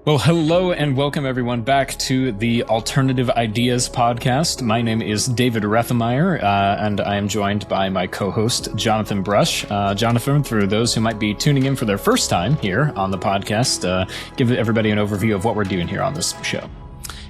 Well, hello and welcome everyone back to the Alternative Ideas podcast. My name is David Rethemeyer, and I am joined by my co-host, Jonathan Brush. Jonathan, for those who might be tuning in for their first time here on the podcast, give everybody an overview of what we're doing here on this show.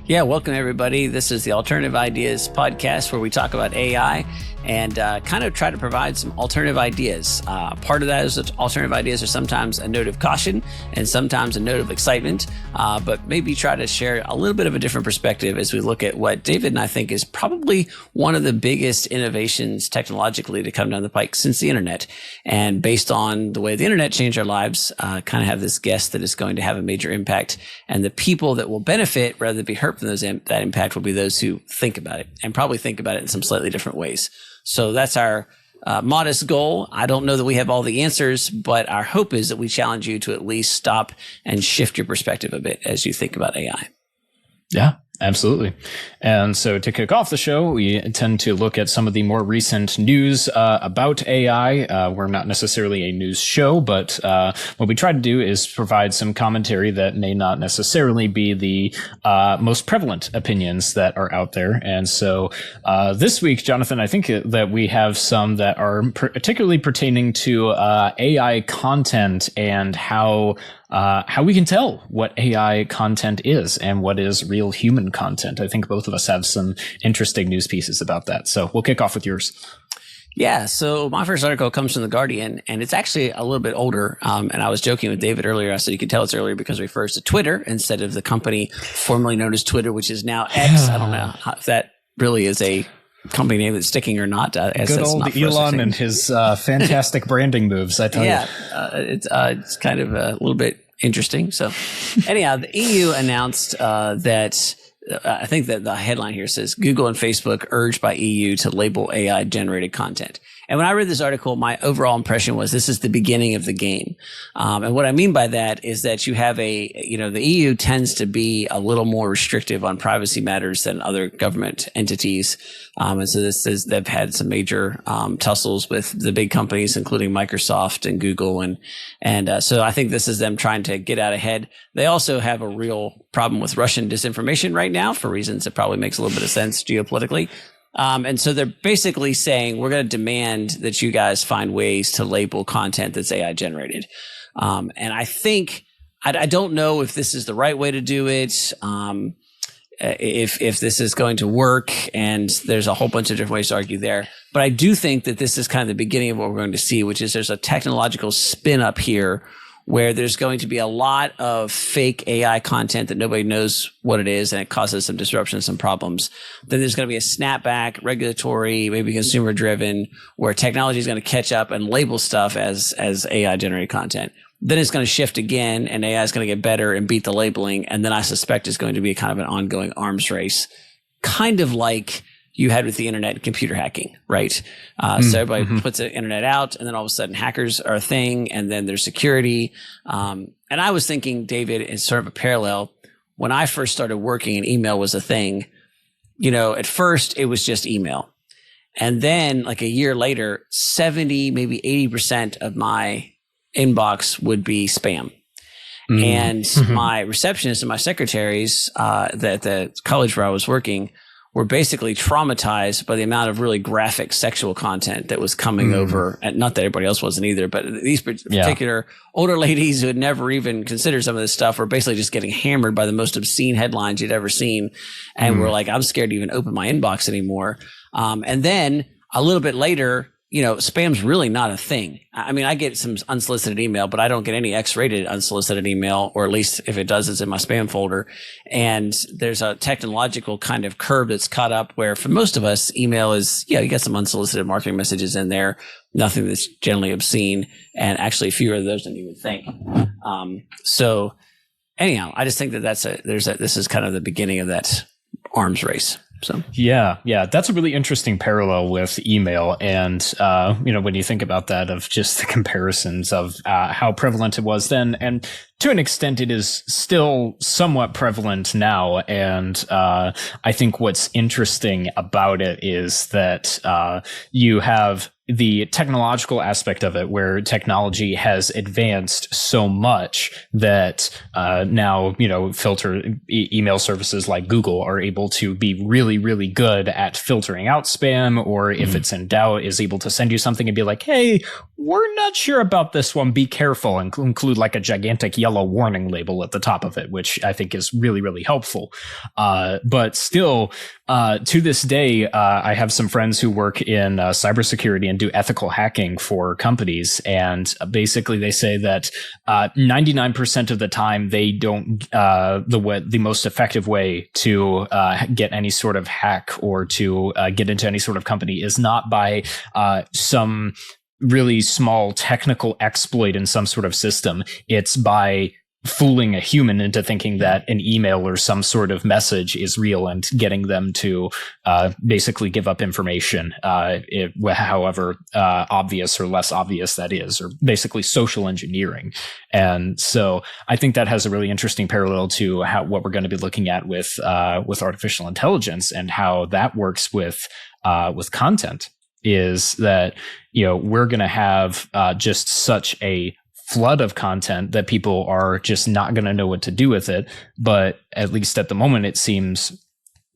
Yeah, welcome everybody. This is the Alternative Ideas podcast where we talk about AI and kind of try to provide some alternative ideas. Part of that is that alternative ideas are sometimes a note of caution and sometimes a note of excitement, but maybe try to share a little bit of a different perspective as we look at what David and I think is probably one of the biggest innovations technologically to come down the pike since the internet. And based on the way the internet changed our lives, kind of have this guess that is going to have a major impact. And the people that will benefit rather than be hurt from that impact will be those who think about it and probably think about it in some slightly different ways. So that's our modest goal. I don't know that we have all the answers, but our hope is that we challenge you to at least stop and shift your perspective a bit as you think about AI. Yeah, absolutely. And so to kick off the show, we tend to look at some of the more recent news about AI. We're not necessarily a news show, but what we try to do is provide some commentary that may not necessarily be the most prevalent opinions that are out there. And so this week, Jonathan, I think that we have some that are particularly pertaining to AI content and how we can tell what AI content is and what is real human content. I think both of us have some interesting news pieces about that. So we'll kick off with yours. Yeah. So my first article comes from The Guardian, and it's actually a little bit older. And I was joking with David earlier. I said you can tell it's earlier because it refers to Twitter instead of the company formerly known as Twitter, which is now X. I don't know if that really is a company name that's sticking or not. Good old Elon and his fantastic branding moves, I tell you. Yeah, it's kind of a little bit interesting. So anyhow, the EU announced that I think that the headline here says Google and Facebook urged by EU to label AI generated content. And when I read this article, my overall impression was this is the beginning of the game. And what I mean by that is that you have the EU tends to be a little more restrictive on privacy matters than other government entities. And so they've had some major tussles with the big companies, including Microsoft and Google. And so I think this is them trying to get out ahead. They also have a real problem with Russian disinformation right now for reasons that probably makes a little bit of sense geopolitically. And so they're basically saying, we're going to demand that you guys find ways to label content that's AI generated. And I think, I don't know if this is the right way to do it, if this is going to work, and there's a whole bunch of different ways to argue there. But I do think that this is kind of the beginning of what we're going to see, which is there's a technological spin up here where there's going to be a lot of fake AI content that nobody knows what it is, and it causes some disruption, some problems. Then there's going to be a snapback, regulatory, maybe consumer driven, where technology is going to catch up and label stuff as AI generated content. Then it's going to shift again, and AI is going to get better and beat the labeling. And then I suspect it's going to be kind of an ongoing arms race, kind of like you had with the internet and computer hacking, right? So everybody puts the internet out, and then all of a sudden hackers are a thing, and then there's security. And I was thinking, David, in sort of a parallel, when I first started working and email was a thing, at first it was just email. And then like a year later, 70, maybe 80% of my inbox would be spam. And my receptionists and my secretaries at the college where I was working were basically traumatized by the amount of really graphic sexual content that was coming over. And not that everybody else wasn't either, but these particular older ladies who had never even considered some of this stuff were basically just getting hammered by the most obscene headlines you'd ever seen. And were like, I'm scared to even open my inbox anymore. And then a little bit later, spam's really not a thing. I mean, I get some unsolicited email, but I don't get any X-rated unsolicited email, or at least if it does, it's in my spam folder. And there's a technological kind of curve that's caught up where for most of us, email is, you get some unsolicited marketing messages in there, nothing that's generally obscene, and actually fewer of those than you would think. So anyhow, I just think that this is kind of the beginning of that arms race. So yeah, that's a really interesting parallel with email, and when you think about that, of just the comparisons of how prevalent it was then, and to an extent, it is still somewhat prevalent now. And I think what's interesting about it is that you have the technological aspect of it, where technology has advanced so much that now, filter email services like Google are able to be really, really good at filtering out spam, or if it's in doubt, is able to send you something and be like, hey, we're not sure about this one, be careful, and include like a gigantic yellow warning label at the top of it, which I think is really, really helpful. But still, to this day, I have some friends who work in cybersecurity and do ethical hacking for companies. And basically they say that 99% of the time they don't, the most effective way to get any sort of hack or to get into any sort of company is not by some really small technical exploit in some sort of system. It's by fooling a human into thinking that an email or some sort of message is real and getting them to basically give up information, however obvious or less obvious that is, or basically social engineering. And so I think that has a really interesting parallel to what we're going to be looking at with artificial intelligence, and how that works with content, is that, we're going to have just such a flood of content that people are just not going to know what to do with it. But at least at the moment, it seems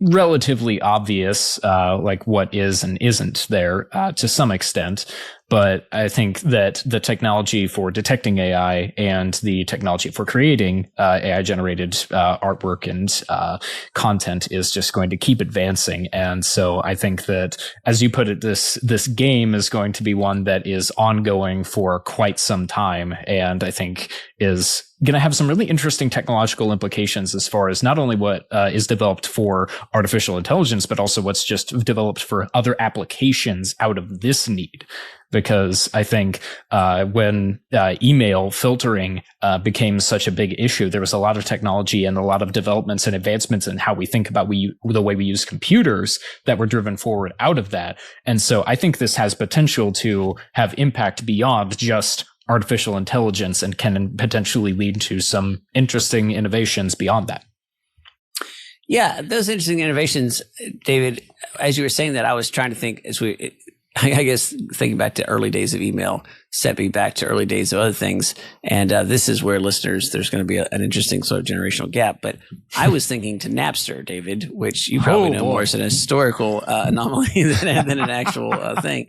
relatively obvious, like what is and isn't there to some extent. But I think that the technology for detecting AI and the technology for creating AI generated artwork and content is just going to keep advancing. And so I think that, as you put it, this game is going to be one that is ongoing for quite some time, and I think is going to have some really interesting technological implications as far as not only what is developed for artificial intelligence, but also what's just developed for other applications out of this need. Because I think when email filtering became such a big issue, there was a lot of technology and a lot of developments and advancements in how we think about the way we use computers that were driven forward out of that. And so I think this has potential to have impact beyond just artificial intelligence, and can potentially lead to some interesting innovations beyond that. Yeah, those interesting innovations, David, as you were saying that, I was trying to think I guess thinking back to early days of email set me back to early days of other things. And this is where, listeners, there's going to be an interesting sort of generational gap. But I was thinking to Napster, David, which you probably know more as an historical anomaly than an actual thing.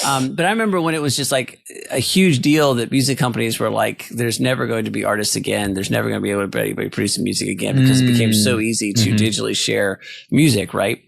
But I remember when it was just like a huge deal that music companies were like, there's never going to be artists again. There's never going to be able to be producing music again, because it became so easy to digitally share music, right?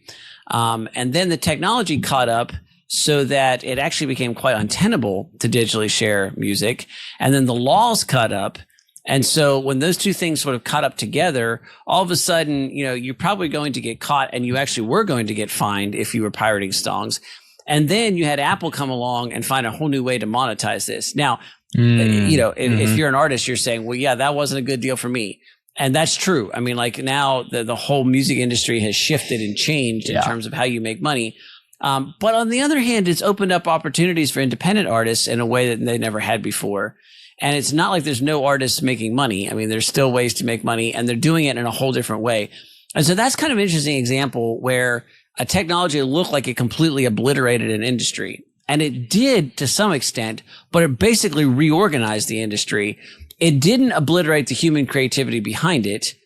And then the technology caught up, so that it actually became quite untenable to digitally share music. And then the laws caught up. And so when those two things sort of caught up together, all of a sudden, you're probably going to get caught, and you actually were going to get fined if you were pirating songs. And then you had Apple come along and find a whole new way to monetize this. Now, if you're an artist, you're saying, well, yeah, that wasn't a good deal for me. And that's true. I mean, like, now the whole music industry has shifted and changed in terms of how you make money. But on the other hand, it's opened up opportunities for independent artists in a way that they never had before. And it's not like there's no artists making money. I mean, there's still ways to make money, and they're doing it in a whole different way. And so that's kind of an interesting example where a technology looked like it completely obliterated an industry. And it did to some extent, but it basically reorganized the industry. It didn't obliterate the human creativity behind it.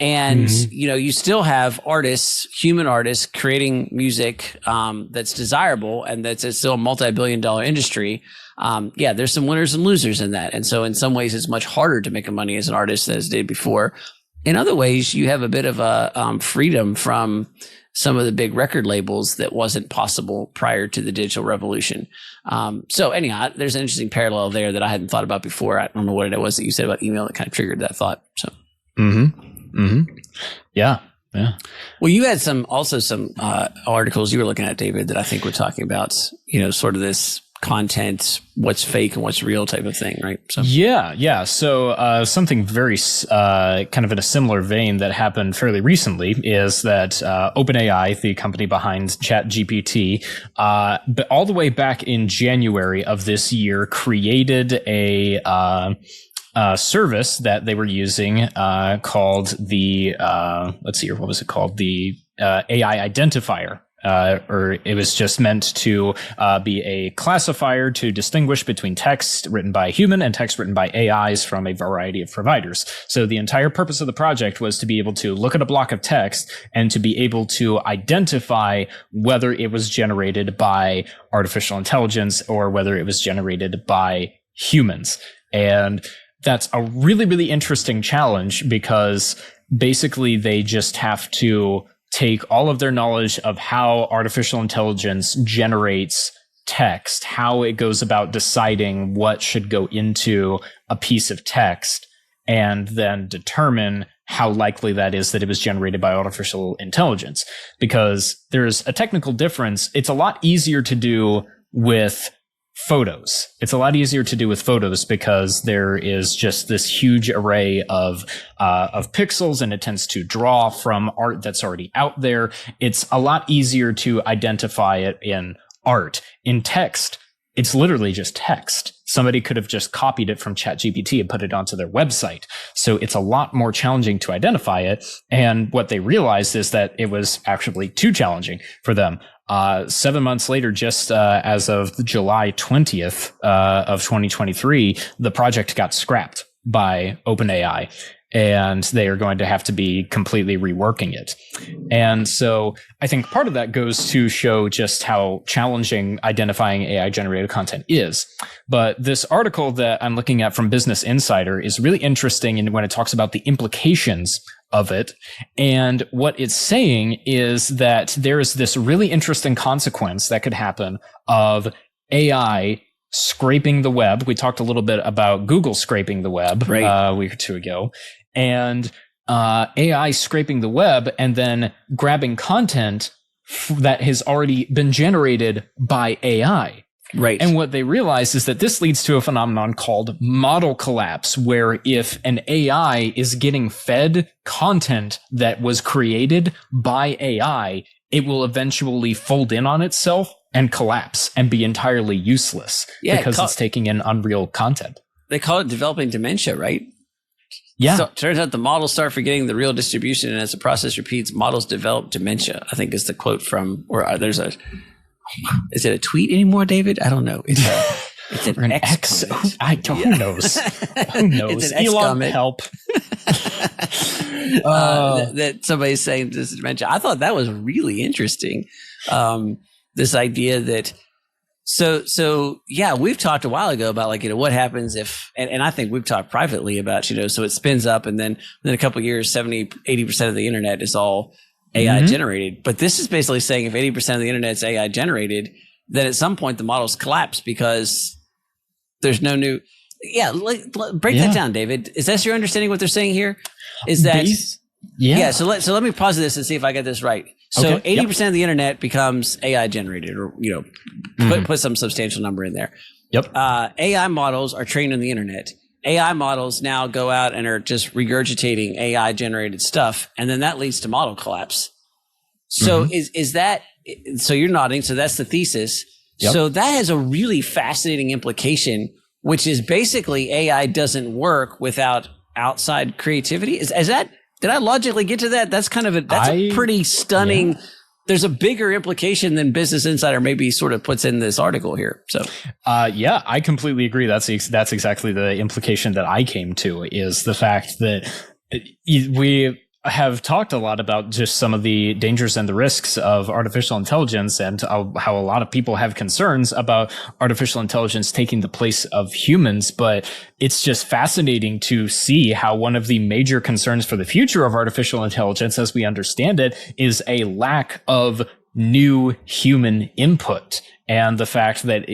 And, you still have artists, human artists, creating music that's desirable, and that's still a multi-billion-dollar industry. There's some winners and losers in that. And so in some ways, it's much harder to make money as an artist than it did before. In other ways, you have a bit of a freedom from some of the big record labels that wasn't possible prior to the digital revolution. So anyhow, there's an interesting parallel there that I hadn't thought about before. I don't know what it was that you said about email that kind of triggered that thought. So. Yeah. Well, you had some articles you were looking at, David, that I think were talking about, sort of this content, what's fake and what's real type of thing, right? So So something very kind of in a similar vein that happened fairly recently is that OpenAI, the company behind ChatGPT, but all the way back in January of this year, created service that they were using called the let's see here, what was it called? The AI identifier. Or it was just meant to be a classifier to distinguish between text written by a human and text written by AIs from a variety of providers. So the entire purpose of the project was to be able to look at a block of text and to be able to identify whether it was generated by artificial intelligence or whether it was generated by humans. And that's a really, really interesting challenge because basically they just have to take all of their knowledge of how artificial intelligence generates text, how it goes about deciding what should go into a piece of text, and then determine how likely that is that it was generated by artificial intelligence. Because there's a technical difference. It's a lot easier to do with photos. It's a lot easier to do with photos because there is just this huge array of pixels, and it tends to draw from art that's already out there. It's a lot easier to identify it in art. In text, it's literally just text. Somebody could have just copied it from ChatGPT and put it onto their website. So it's a lot more challenging to identify it. And what they realized is that it was actually too challenging for them. 7 months later, just as of July 20th of 2023, the project got scrapped by OpenAI, and they are going to have to be completely reworking it. And so I think part of that goes to show just how challenging identifying AI-generated content is. But this article that I'm looking at from Business Insider is really interesting when it talks about the implications of it. And what it's saying is that there is this really interesting consequence that could happen of AI scraping the web. We talked a little bit about Google scraping the web a week or two ago, and AI scraping the web and then grabbing content that has already been generated by AI. Right. And what they realize is that this leads to a phenomenon called model collapse, where if an AI is getting fed content that was created by AI, it will eventually fold in on itself and collapse and be entirely useless because it's taking in unreal content. They call it developing dementia, right? Yeah. So it turns out the models start forgetting the real distribution, and as the process repeats, models develop dementia, I think is the quote from, or there's a, is it a tweet anymore, David? I don't know. It's an X. Who knows? Who knows? It's an X Elon, comment. help. That somebody's saying this is dementia. I thought that was really interesting. This idea that, so yeah, we've talked a while ago about what happens if, and I think we've talked privately about, so it spins up and then within a couple of years, 70-80% of the internet is all AI generated. But this is basically saying if 80% of the internet is AI generated, then at some point the models collapse because there's no new. Yeah. Break that down, David. Is that your understanding what they're saying here? Is that, So let me pause this and see if I get this right. So 80% of the internet becomes AI generated, or, put some substantial number in there. Yep. AI models are trained on the internet. AI models now go out and are just regurgitating AI generated stuff. And then that leads to model collapse. So is that, so you're nodding. So that's the thesis. Yep. So that has a really fascinating implication, which is basically AI doesn't work without outside creativity. Is that, did I logically get to that? That's kind of a pretty stunning. Yeah. There's a bigger implication than Business Insider maybe sort of puts in this article here. So, I completely agree. That's exactly the implication that I came to, is the fact that we have talked a lot about just some of the dangers and the risks of artificial intelligence, and how a lot of people have concerns about artificial intelligence taking the place of humans. But it's just fascinating to see how one of the major concerns for the future of artificial intelligence, as we understand it, is a lack of new human input. And the fact that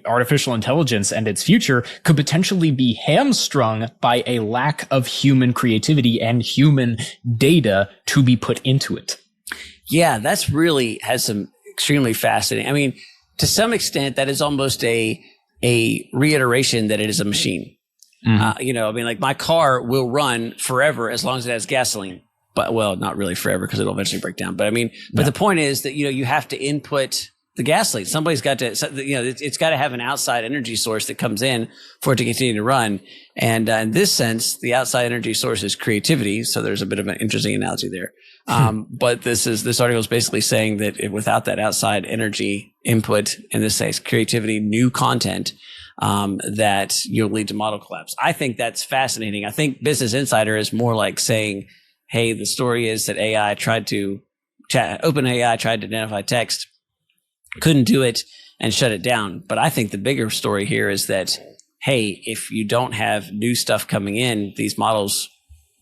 artificial intelligence and its future could potentially be hamstrung by a lack of human creativity and human data to be put into it. Yeah, that's really has some extremely fascinating. I mean, to some extent, that is almost a reiteration that it is a machine. My car will run forever as long as it has gasoline. But, well, not really forever because it'll eventually break down. But the point is that, you have to input the gas leak. Somebody's got to, it's got to have an outside energy source that comes in for it to continue to run. And in this sense, the outside energy source is creativity. So there's a bit of an interesting analogy there. But this article is basically saying that without that outside energy input, in this case, creativity, new content, that you'll lead to model collapse. I think that's fascinating. I think Business Insider is more like saying, hey, the story is that OpenAI tried to identify text, couldn't do it, and shut it down. But I think the bigger story here is that, hey, if you don't have new stuff coming in, these models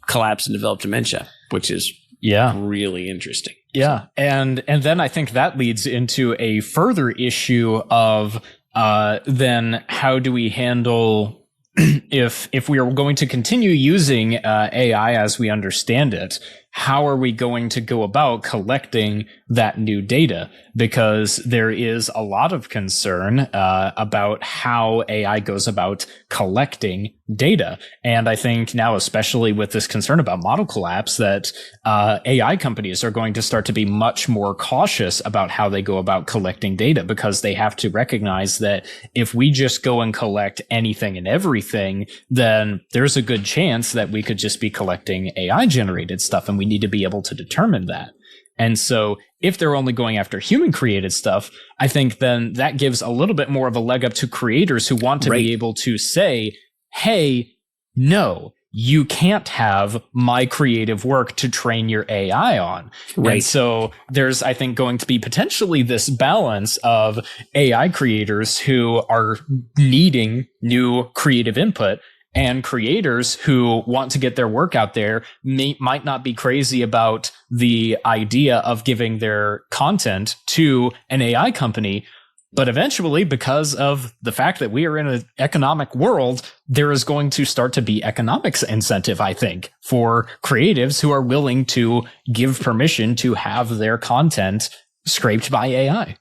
collapse and develop dementia, which is really interesting. Yeah. And then I think that leads into a further issue of then how do we handle if we are going to continue using AI as we understand it, how are we going to go about collecting that new data? Because there is a lot of concern about how AI goes about collecting data. And I think now, especially with this concern about model collapse, that AI companies are going to start to be much more cautious about how they go about collecting data, because they have to recognize that if we just go and collect anything and everything, then there's a good chance that we could just be collecting AI generated stuff, and we need to be able to determine that. And so if they're only going after human created stuff, I think then that gives a little bit more of a leg up to creators who want to be able to say, hey, no, you can't have my creative work to train your AI on. Right. And so there's, I think, going to be potentially this balance of AI creators who are needing new creative input, and creators who want to get their work out there might not be crazy about the idea of giving their content to an AI company. But eventually, because of the fact that we are in an economic world, there is going to start to be economics incentive, I think, for creatives who are willing to give permission to have their content scraped by AI.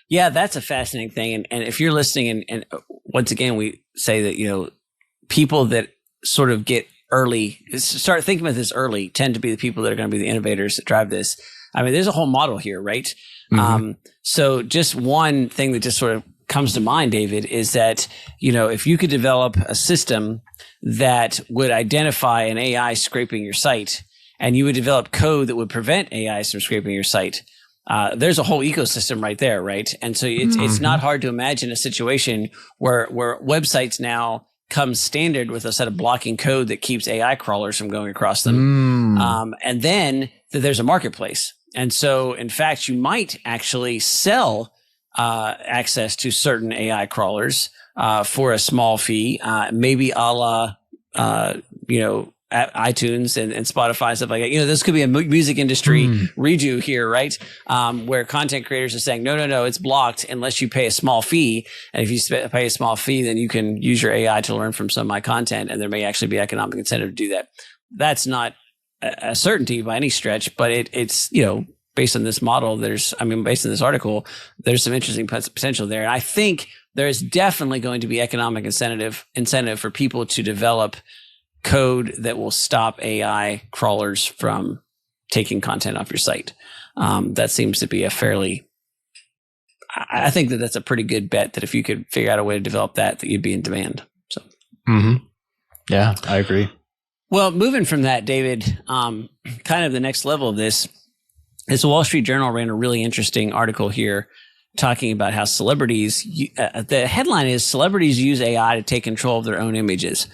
Yeah, that's a fascinating thing. And if you're listening, and once again, we say that, people that sort of get early, start thinking about this early, tend to be the people that are going to be the innovators that drive this. I mean, there's a whole model here, right? Mm-hmm. So just one thing that just sort of comes to mind, David, is that, if you could develop a system that would identify an AI scraping your site, and you would develop code that would prevent AIs from scraping your site, there's a whole ecosystem right there, right? And so it's not hard to imagine a situation where websites now come standard with a set of blocking code that keeps AI crawlers from going across them. And then there's a marketplace. And so, in fact, you might actually sell access to certain AI crawlers for a small fee, maybe a la, iTunes and Spotify, stuff like that. This could be a music industry redo here, right? Where content creators are saying, no, it's blocked unless you pay a small fee. And if you pay a small fee, then you can use your AI to learn from some of my content. And there may actually be economic incentive to do that. That's not a certainty by any stretch, but it's, based on this model, based on this article, there's some interesting potential there. And I think there is definitely going to be economic incentive for people to develop code that will stop AI crawlers from taking content off your site. That seems to be I think that's a pretty good bet, that if you could figure out a way to develop that you'd be in demand. So, yeah, I agree. Well, moving from that, David, kind of the next level of this is the Wall Street Journal ran a really interesting article here talking about how celebrities, the headline is "Celebrities Use AI to Take Control of Their Own Images."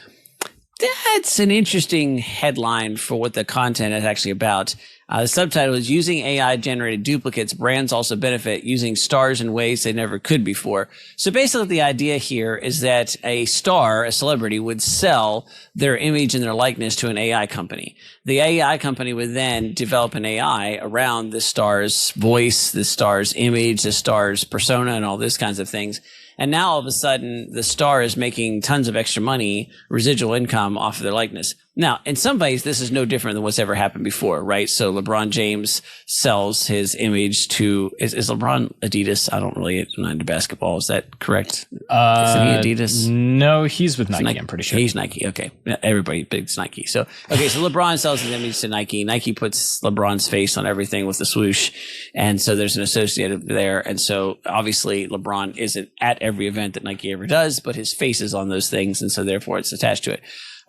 That's an interesting headline for what the content is actually about. The subtitle is "Using AI-Generated Duplicates, Brands Also Benefit Using Stars in Ways They Never Could Before." So basically the idea here is that a celebrity, would sell their image and their likeness to an AI company. The AI company would then develop an AI around the star's voice, the star's image, the star's persona, and all these kinds of things. And now all of a sudden, the star is making tons of extra money, residual income off of their likeness. Now, in some ways, this is no different than what's ever happened before, right? So LeBron James sells his image to is LeBron Adidas? I don't really know into basketball. Is that correct? Isn't he Adidas? No, he's with Nike. I'm pretty sure he's Nike. Okay, everybody picks Nike. So LeBron sells his image to Nike. Nike puts LeBron's face on everything with the swoosh, and so there's an associated there. And so obviously LeBron isn't at every event that Nike ever does, but his face is on those things, and so therefore it's attached to it.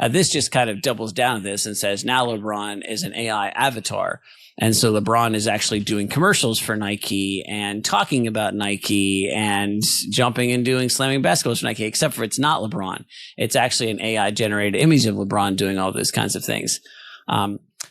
This just kind of doubles down on this and says now LeBron is an AI avatar. And so LeBron is actually doing commercials for Nike and talking about Nike and jumping and doing slamming basketballs for Nike, except for it's not LeBron. It's actually an AI generated image of LeBron doing all those kinds of things.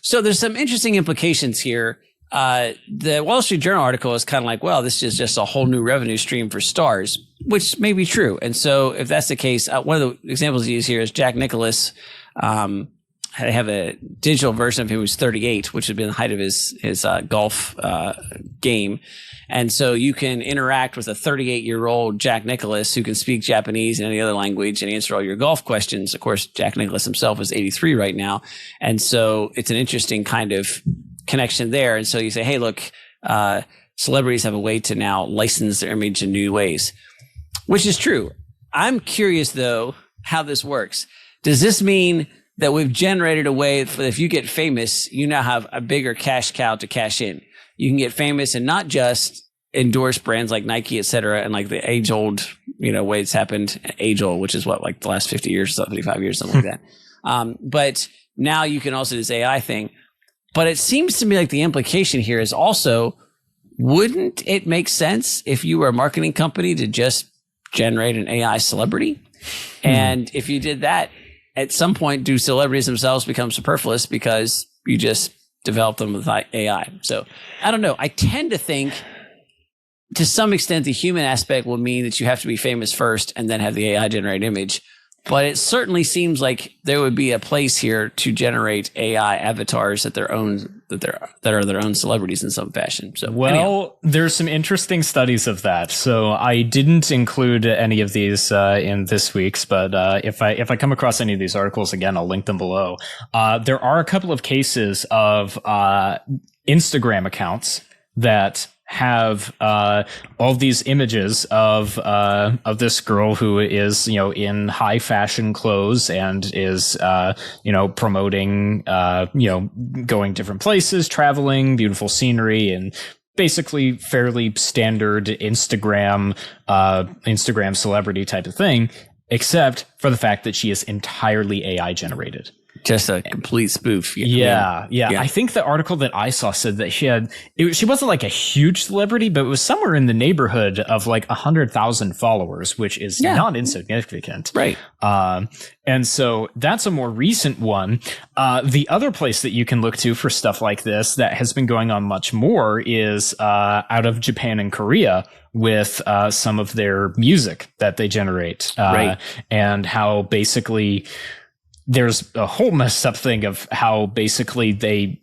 So there's some interesting implications here. The Wall Street Journal article is kind of like, well, this is just a whole new revenue stream for stars, which may be true. And so if that's the case, one of the examples you use here is Jack Nicklaus. I have a digital version of him who's 38, which had been the height of his golf game. And so you can interact with a 38-year-old Jack Nicklaus who can speak Japanese and any other language and answer all your golf questions. Of course, Jack Nicklaus himself is 83 right now. And so it's an interesting kind of connection there. And so you say, hey, look, celebrities have a way to now license their image in new ways, which is true. I'm curious, though, how this works. Does this mean that we've generated a way that if you get famous, you now have a bigger cash cow to cash in? You can get famous and not just endorse brands like Nike, et cetera, and like the age-old, way it's happened, age-old, which is what, like the last 50 years, 75 years, something like that. But now you can also do this AI thing. But it seems to me like the implication here is also, wouldn't it make sense if you were a marketing company to just generate an AI celebrity? And if you did that, at some point, do celebrities themselves become superfluous because you just develop them with AI? So I don't know. I tend to think to some extent the human aspect will mean that you have to be famous first and then have the AI generate image. But it certainly seems like there would be a place here to generate AI avatars that are their own celebrities in some fashion. So, anyhow. There's some interesting studies of that. So I didn't include any of these in this week's, but if I come across any of these articles again, I'll link them below. There are a couple of cases of Instagram accounts that have all these images of this girl who is in high fashion clothes and is promoting going different places, traveling, beautiful scenery, and basically fairly standard Instagram celebrity type of thing, except for the fact that she is entirely AI generated. Just a complete spoof. Yeah. I think the article that I saw said that she wasn't like a huge celebrity, but it was somewhere in the neighborhood of like 100,000 followers, which is not insignificant. Right. And so that's a more recent one. The other place that you can look to for stuff like this that has been going on much more is out of Japan and Korea with some of their music that they generate. Right. And how basically there's a whole messed up thing of how basically they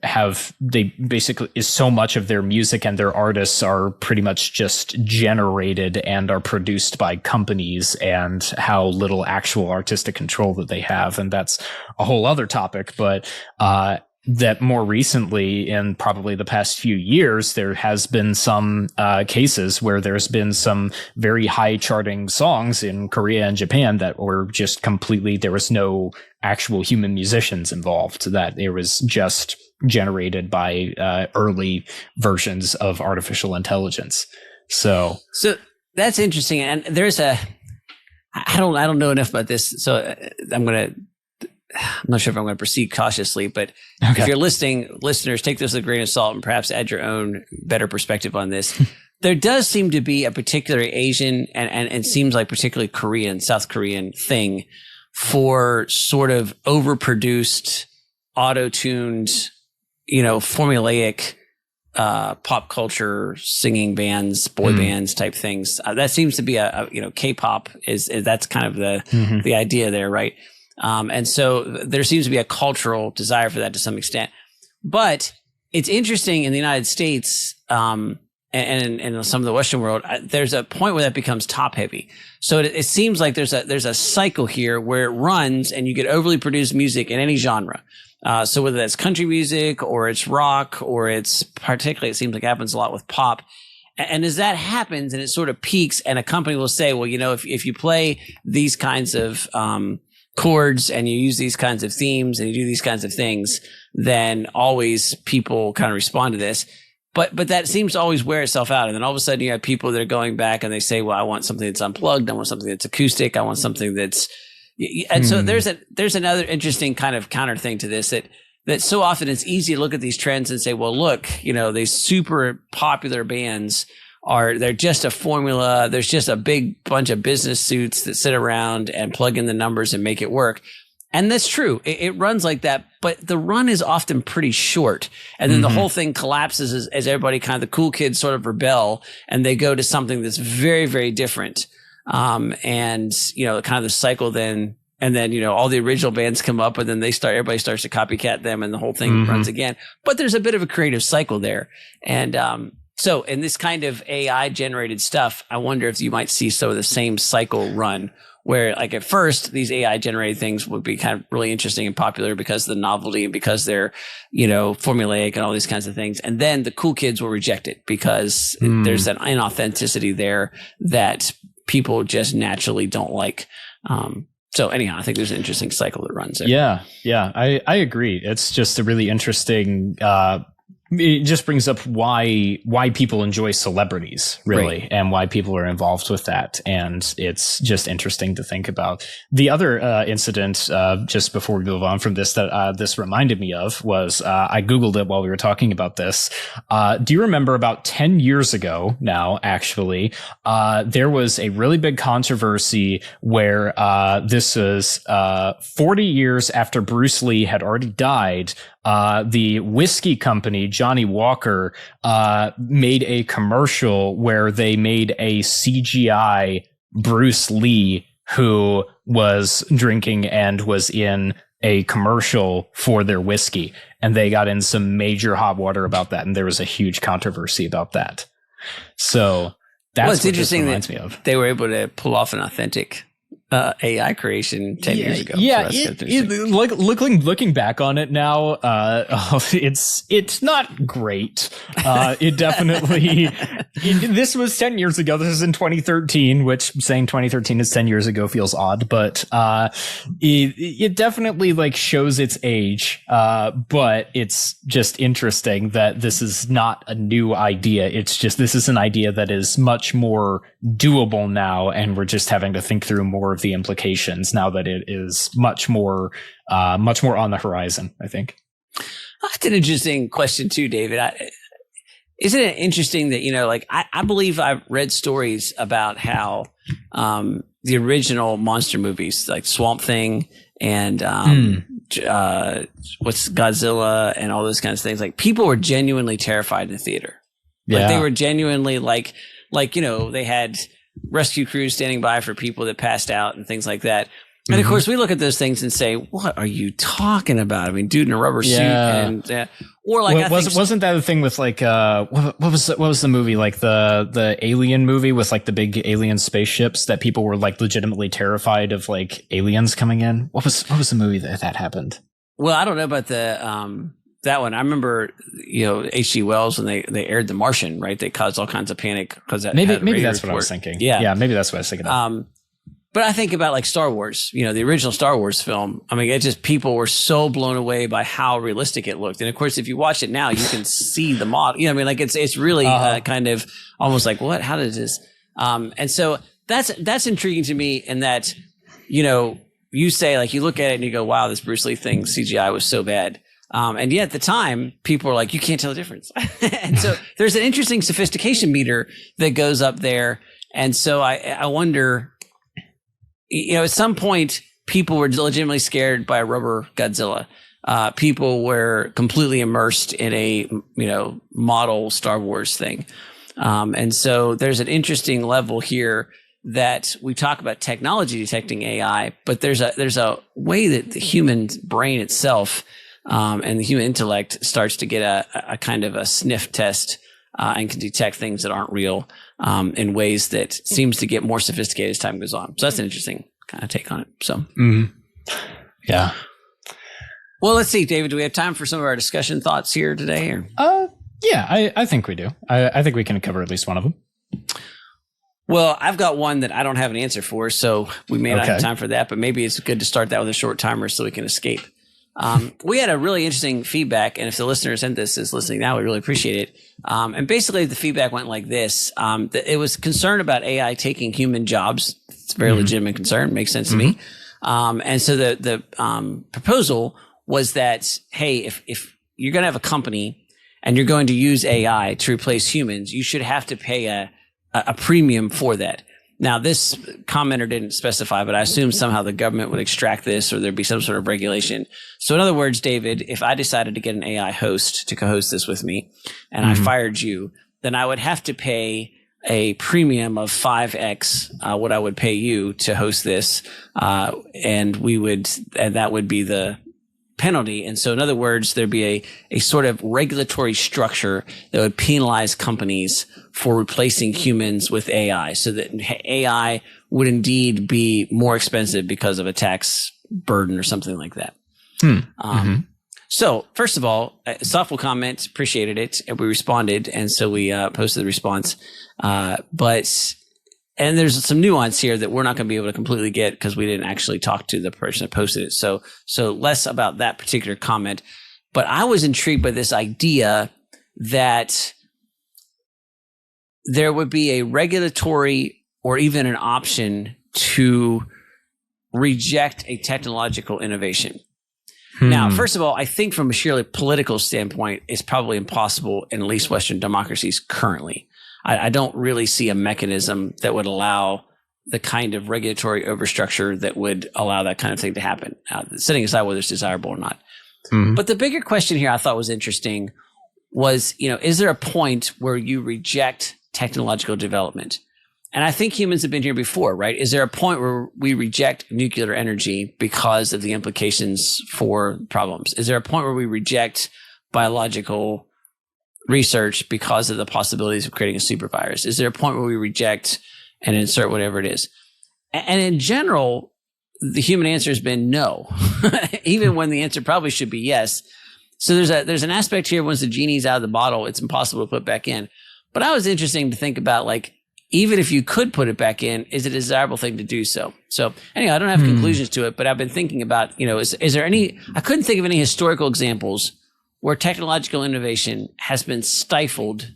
basically is so much of their music and their artists are pretty much just generated and are produced by companies, and how little actual artistic control that they have. And that's a whole other topic. But, that more recently, in probably the past few years, there has been some cases where there's been some very high charting songs in Korea and Japan that were just completely, there was no actual human musicians involved, that it was just generated by early versions of artificial intelligence. So that's interesting. And there's I don't know enough about this, so I'm not sure if I'm going to proceed cautiously, but if you're listeners, take this with a grain of salt and perhaps add your own better perspective on this. There does seem to be a particularly Asian and seems like particularly Korean, South Korean thing for sort of overproduced, auto-tuned, formulaic pop culture singing bands, boy bands type things. That seems to be K-pop is that's kind of the idea there, right? And so there seems to be a cultural desire for that to some extent. But it's interesting in the United States, and in some of the Western world, there's a point where that becomes top heavy. So it seems like there's a cycle here where it runs and you get overly produced music in any genre. So whether that's country music or it's rock or it's particularly, it seems like it happens a lot with pop. And as that happens and it sort of peaks and a company will say, well, if you play these kinds of, chords and you use these kinds of themes and you do these kinds of things, then always people kind of respond to this. But that seems to always wear itself out. And then all of a sudden you have people that are going back and they say, well, I want something that's unplugged. I want something that's acoustic. I want something that's, and so there's another interesting kind of counter thing to this that so often it's easy to look at these trends and say, well, look, these super popular bands they're just a formula. There's just a big bunch of business suits that sit around and plug in the numbers and make it work. And that's true. It runs like that, but the run is often pretty short. And then the whole thing collapses as everybody kind of the cool kids sort of rebel and they go to something that's very, very different. And kind of the cycle then, and then, all the original bands come up and then everybody starts to copycat them and the whole thing runs again. But there's a bit of a creative cycle there. And, so in this kind of AI generated stuff, I wonder if you might see some of the same cycle run where like at first these AI generated things would be kind of really interesting and popular because of the novelty and because they're, formulaic and all these kinds of things. And then the cool kids will reject it because there's an inauthenticity there that people just naturally don't like. So anyhow, I think there's an interesting cycle that runs there. Yeah, I agree. It's just a really interesting, it just brings up why people enjoy celebrities, really, and why people are involved with that. And it's just interesting to think about. The other incident, just before we move on from this, that this reminded me of was I Googled it while we were talking about this. Do you remember about 10 years ago now, actually, there was a really big controversy where this was 40 years after Bruce Lee had already died. The whiskey company, Johnny Walker, made a commercial where they made a CGI Bruce Lee who was drinking and was in a commercial for their whiskey. And they got in some major hot water about that. And there was a huge controversy about that. So that's what this reminds me of. They were able to pull off an authentic AI creation 10 years ago. Yeah, looking back on it now, it's not great. It definitely this was 10 years ago. This is in 2013, which saying 2013 is 10 years ago feels odd, but it definitely like shows its age. But it's just interesting that this is not a new idea. It's just this is an idea that is much more doable now, and we're just having to think through more of the implications now that it is much more on the horizon, I think. That's an interesting question too, David. Isn't it interesting that, I believe I've read stories about how the original monster movies like Swamp Thing and what's Godzilla and all those kinds of things, like people were genuinely terrified in the theater. Like they were genuinely like, they had rescue crews standing by for people that passed out and things like that. And of course, we look at those things and say, "What are you talking about?" I mean, dude in a rubber suit, and or like wasn't that the thing with like what was the movie, like the Alien movie with like the big alien spaceships that people were like legitimately terrified of, like aliens coming in? What was the movie that happened? Well, I don't know about the that one. I remember, H.G. Wells when they aired The Martian, right? They caused all kinds of panic because maybe that's what I was thinking. Yeah, maybe that's what I was thinking of. But I think about like Star Wars, the original Star Wars film. I mean, it just, people were so blown away by how realistic it looked. And of course, if you watch it now, you can see the model. It's really kind of almost like, what? How did this? And so that's intriguing to me in that, you say, like, you look at it and you go, wow, this Bruce Lee thing, CGI was so bad. And yet at the time, people are like, you can't tell the difference. And so there's an interesting sophistication meter that goes up there. And so I wonder, at some point, people were legitimately scared by a rubber Godzilla. People were completely immersed in a, model Star Wars thing. And so there's an interesting level here that we talk about technology detecting AI, but there's a way that the human brain itself and the human intellect starts to get a kind of a sniff test and can detect things that aren't real in ways that seems to get more sophisticated as time goes on. So that's an interesting kind of take on it. So, yeah. Well, let's see, David, do we have time for some of our discussion thoughts here today? Or? Yeah, I think we do. I think we can cover at least one of them. Well, I've got one that I don't have an answer for, so we may not have time for that, but maybe it's good to start that with a short timer so we can escape. We had a really interesting feedback, and if the listener sent this is listening now, we really appreciate it. And basically the feedback went like this. It was concern about AI taking human jobs. It's a very legitimate concern. Makes sense to me. And so the proposal was that, hey, if you're going to have a company and you're going to use AI to replace humans, you should have to pay a premium for that. Now, this commenter didn't specify, but I assume somehow the government would extract this or there'd be some sort of regulation. So in other words, David, if I decided to get an AI host to co-host this with me and I fired you, then I would have to pay a premium of 5x what I would pay you to host this. And that would be the penalty. And so in other words, there'd be a sort of regulatory structure that would penalize companies for replacing humans with AI, so that AI would indeed be more expensive because of a tax burden or something like that. So first of all, thoughtful comment, appreciated it. And we responded. And so we posted the response. And there's some nuance here that we're not going to be able to completely get because we didn't actually talk to the person that posted it. So less about that particular comment. But I was intrigued by this idea that there would be a regulatory or even an option to reject a technological innovation. Now, first of all, I think from a sheerly political standpoint, it's probably impossible in at least Western democracies currently. I don't really see a mechanism that would allow the kind of regulatory overstructure that would allow that kind of thing to happen, setting aside whether it's desirable or not. But the bigger question here I thought was interesting was, is there a point where you reject technological development? And I think humans have been here before, right? Is there a point where we reject nuclear energy because of the implications for problems? Is there a point where we reject biological research because of the possibilities of creating a super virus? Is there a point where we reject and insert whatever it is? And in general, the human answer has been no, even when the answer probably should be yes. So there's an aspect here, once the genie's out of the bottle, it's impossible to put back in. But I was interesting to think about, like, even if you could put it back in, is it a desirable thing to do so? So anyway, I don't have conclusions to it, but I've been thinking about, is there any, I couldn't think of any historical examples where technological innovation has been stifled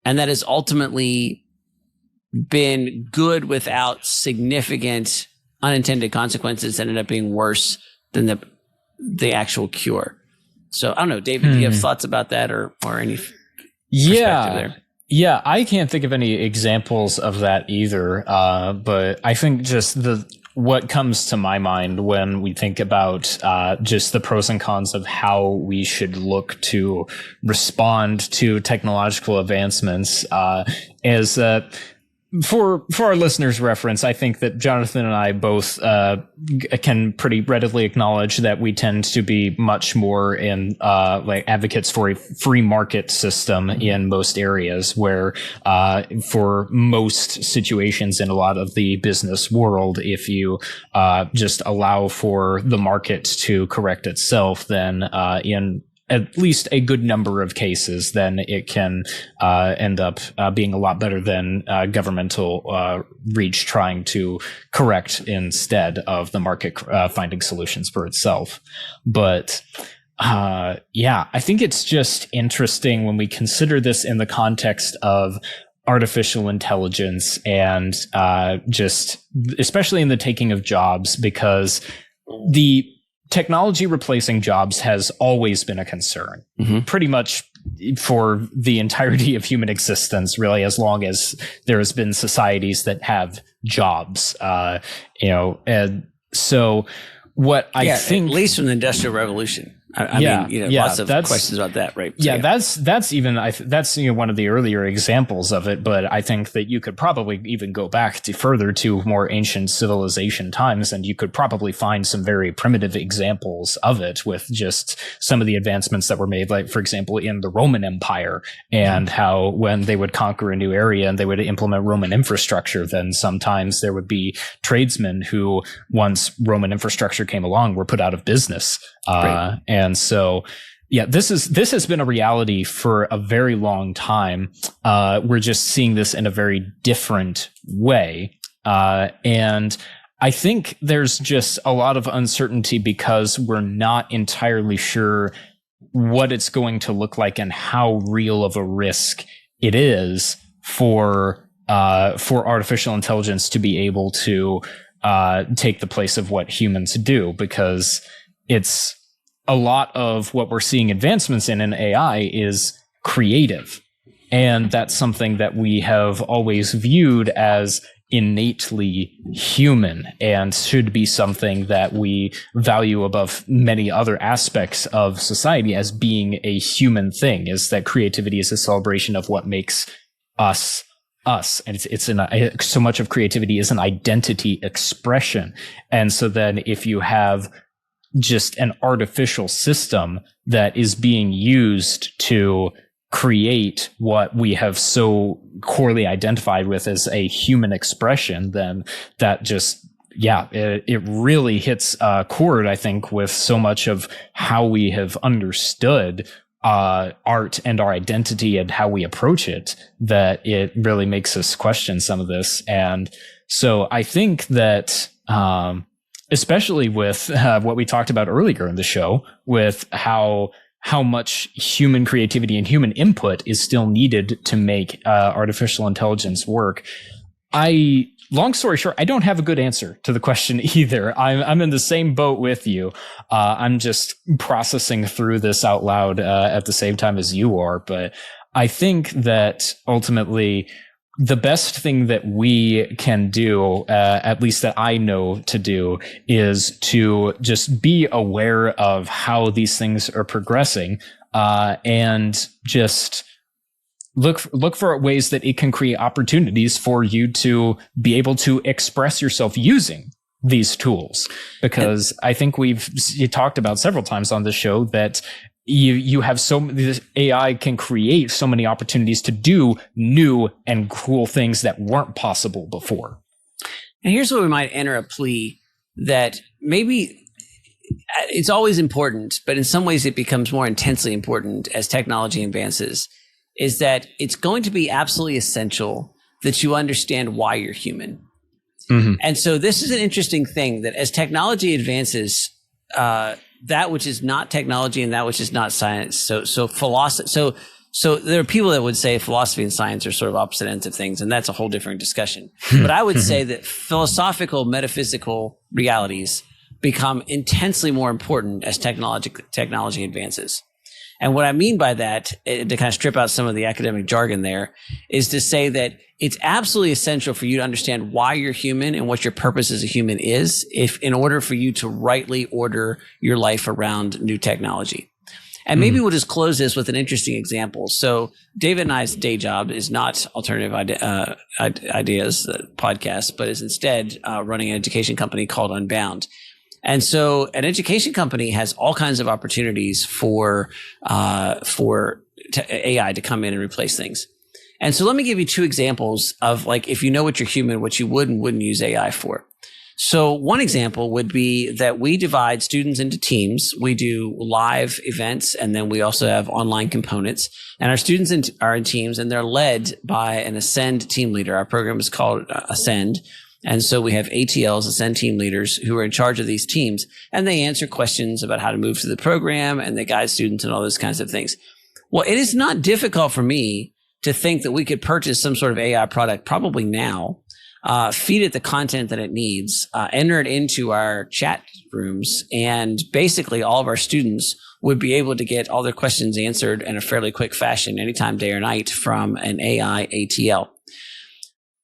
and that has ultimately been good without significant unintended consequences that ended up being worse than the actual cure. So I don't know, David, do you have thoughts about that or any perspective there? Yeah, I can't think of any examples of that either. But I think just what comes to my mind when we think about just the pros and cons of how we should look to respond to technological advancements is for our listeners' reference, I think that Jonathan and I both can pretty readily acknowledge that we tend to be much more in like advocates for a free market system in most areas, where for most situations in a lot of the business world, if you just allow for the market to correct itself, then in at least a good number of cases, then it can end up being a lot better than governmental reach trying to correct instead of the market finding solutions for itself. But yeah, I think it's just interesting when we consider this in the context of artificial intelligence and just especially in the taking of jobs, because the technology replacing jobs has always been a concern, pretty much for the entirety of human existence, really, as long as there has been societies that have jobs, and so what I think, at least from the Industrial Revolution. I mean, lots of questions about that, right? So, that's even that's one of the earlier examples of it. But I think that you could probably even go back further to more ancient civilization times, and you could probably find some very primitive examples of it with just some of the advancements that were made, like for example in the Roman Empire, and how when they would conquer a new area and they would implement Roman infrastructure, then sometimes there would be tradesmen who, once Roman infrastructure came along, were put out of business. Right. And so, this has been a reality for a very long time. We're just seeing this in a very different way. And I think there's just a lot of uncertainty because we're not entirely sure what it's going to look like and how real of a risk it is for artificial intelligence to be able to take the place of what humans do, because it's a lot of what we're seeing advancements in AI is creative. And that's something that we have always viewed as innately human and should be something that we value above many other aspects of society as being a human thing, is that creativity is a celebration of what makes us. And so much of creativity is an identity expression. And so then if you have just an artificial system that is being used to create what we have so corely identified with as a human expression, then that just, it really hits a chord, I think, with so much of how we have understood art and our identity and how we approach it, that it really makes us question some of this. And so I think that, especially with what we talked about earlier in the show, with how much human creativity and human input is still needed to make artificial intelligence work. Long story short, I don't have a good answer to the question either. I'm in the same boat with you. I'm just processing through this out loud at the same time as you are. But I think that ultimately, the best thing that we can do, at least that I know to do, is to just be aware of how these things are progressing, and just look for ways that it can create opportunities for you to be able to express yourself using these tools. Because I think we've talked about several times on this show that you have this AI can create so many opportunities to do new and cool things that weren't possible before. And here's where we might enter a plea that maybe it's always important, but in some ways it becomes more intensely important as technology advances, is that it's going to be absolutely essential that you understand why you're human. Mm-hmm. And so this is an interesting thing, that as technology advances, that which is not technology and that which is not science. So philosophy. So there are people that would say philosophy and science are sort of opposite ends of things, and that's a whole different discussion. But I would say that philosophical, metaphysical realities become intensely more important as technology advances. And what I mean by that, to kind of strip out some of the academic jargon there, is to say that it's absolutely essential for you to understand why you're human and what your purpose as a human is, in order for you to rightly order your life around new technology. And maybe we'll just close this with an interesting example. So David and I's day job is not Alternative Ideas podcast, but is instead running an education company called Unbound. And so an education company has all kinds of opportunities for AI to come in and replace things. And so let me give you two examples of, like, if you know what you're human, what you would and wouldn't use AI for. So one example would be that we divide students into teams. We do live events, and then we also have online components. And our students are in teams, and they're led by an Ascend team leader. Our program is called Ascend. And so we have ATLs, Ascend team leaders, who are in charge of these teams, and they answer questions about how to move through the program, and they guide students and all those kinds of things. Well, it is not difficult for me to think that we could purchase some sort of AI product probably now, feed it the content that it needs, enter it into our chat rooms, and basically all of our students would be able to get all their questions answered in a fairly quick fashion anytime, day or night, from an AI ATL.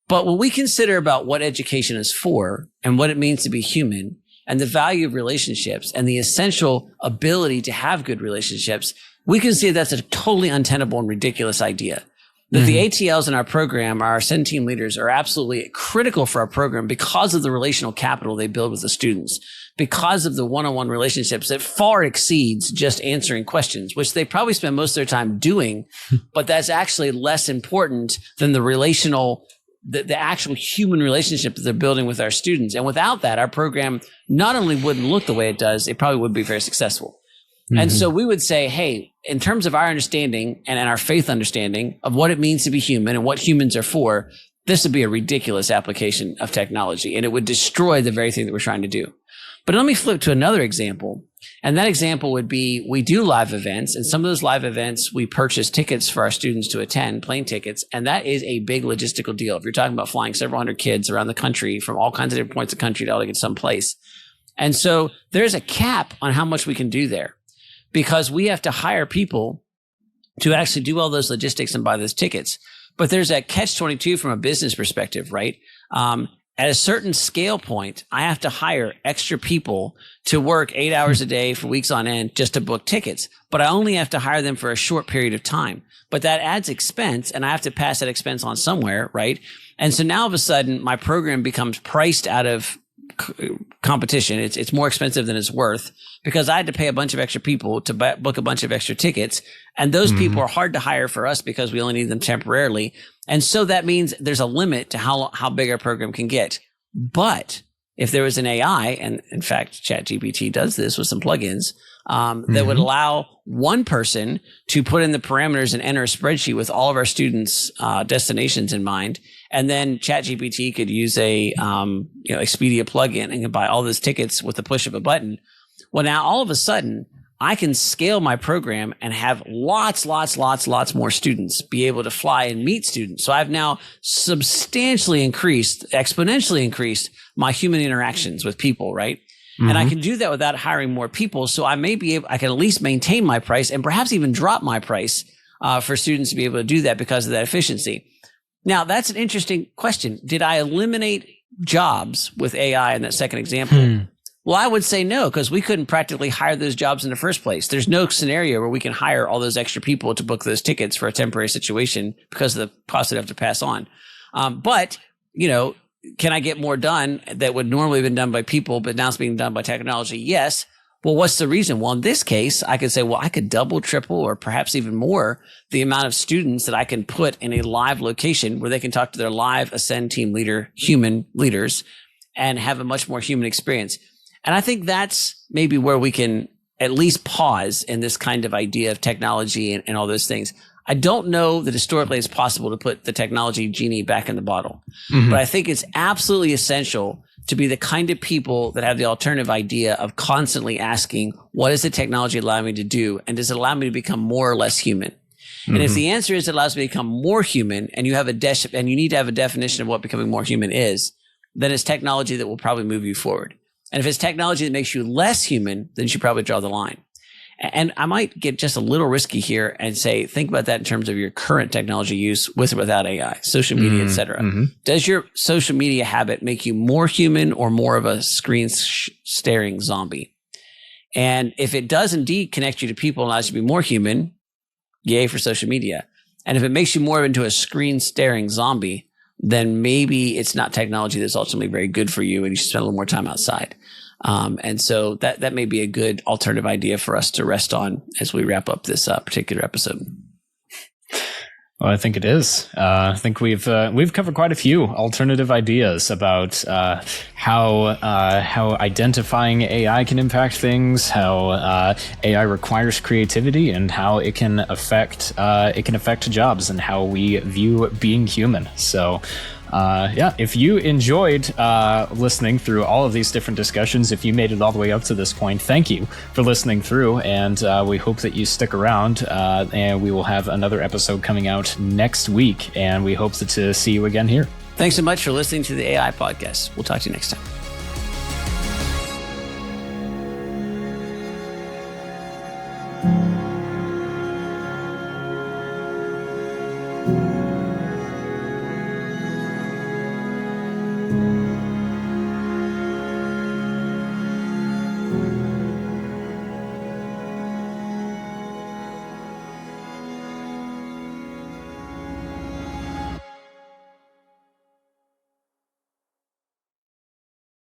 But when we consider about what education is for and what it means to be human, and the value of relationships and the essential ability to have good relationships, we can see that's a totally untenable and ridiculous idea. That the ATLs in our program, our Ascend team leaders, are absolutely critical for our program because of the relational capital they build with the students, because of the one-on-one relationships that far exceeds just answering questions, which they probably spend most of their time doing, but that's actually less important than the relational, the actual human relationship that they're building with our students. And without that, our program not only wouldn't look the way it does, it probably wouldn't be very successful. And so we would say, hey, in terms of our understanding and our faith understanding of what it means to be human and what humans are for, this would be a ridiculous application of technology, and it would destroy the very thing that we're trying to do. But let me flip to another example. And that example would be, we do live events, and some of those live events, we purchase tickets for our students to attend, plane tickets. And that is a big logistical deal. If you're talking about flying several hundred kids around the country from all kinds of different points of the country to get someplace. And so there's a cap on how much we can do there, because we have to hire people to actually do all those logistics and buy those tickets. But there's that catch-22 from a business perspective, right? At a certain scale point, I have to hire extra people to work 8 hours a day for weeks on end just to book tickets. But I only have to hire them for a short period of time. But that adds expense, and I have to pass that expense on somewhere, right? And so now all of a sudden, my program becomes priced out of competition. It's more expensive than it's worth, because I had to pay a bunch of extra people to book a bunch of extra tickets. And those people are hard to hire for us because we only need them temporarily. And so that means there's a limit to how big our program can get. But if there was an AI, and in fact, ChatGPT does this with some plugins, that would allow one person to put in the parameters and enter a spreadsheet with all of our students' destinations in mind. And then ChatGPT could use a Expedia plugin and can buy all those tickets with the push of a button. Well, now all of a sudden, I can scale my program and have lots more students be able to fly and meet students. So I've now exponentially increased my human interactions with people, right? And I can do that without hiring more people. So I can at least maintain my price and perhaps even drop my price for students to be able to do that because of that efficiency. Now, that's an interesting question. Did I eliminate jobs with AI in that second example? Well, I would say no, because we couldn't practically hire those jobs in the first place. There's no scenario where we can hire all those extra people to book those tickets for a temporary situation because of the cost that I have to pass on. But, can I get more done that would normally have been done by people, but now it's being done by technology? Yes. Well, what's the reason? Well, in this case, I could say, I could double, triple, or perhaps even more the amount of students that I can put in a live location where they can talk to their live Ascend team leader, human leaders, and have a much more human experience. And I think that's maybe where we can at least pause in this kind of idea of technology and all those things. I don't know that historically it's possible to put the technology genie back in the bottle, but I think it's absolutely essential to be the kind of people that have the alternative idea of constantly asking, what does the technology allow me to do? And does it allow me to become more or less human? And if the answer is it allows me to become more human, and you have and you need to have a definition of what becoming more human is, then it's technology that will probably move you forward. And if it's technology that makes you less human, then you should probably draw the line. And I might get just a little risky here and say, think about that in terms of your current technology use with or without AI, social media, et cetera. Does your social media habit make you more human or more of a screen staring zombie? And if it does indeed connect you to people and allows you to be more human, yay for social media. And if it makes you more into a screen staring zombie, then maybe it's not technology that's ultimately very good for you, and you should spend a little more time outside. And so that may be a good alternative idea for us to rest on as we wrap up this particular episode. Well, I think it is. I think we've covered quite a few alternative ideas about how identifying AI can impact things, how AI requires creativity, and how it can affect jobs and how we view being human. So. If you enjoyed listening through all of these different discussions, if you made it all the way up to this point, thank you for listening through, and we hope that you stick around, and we will have another episode coming out next week, and we hope to see you again here. Thanks so much for listening to the AI podcast. We'll talk to you next time.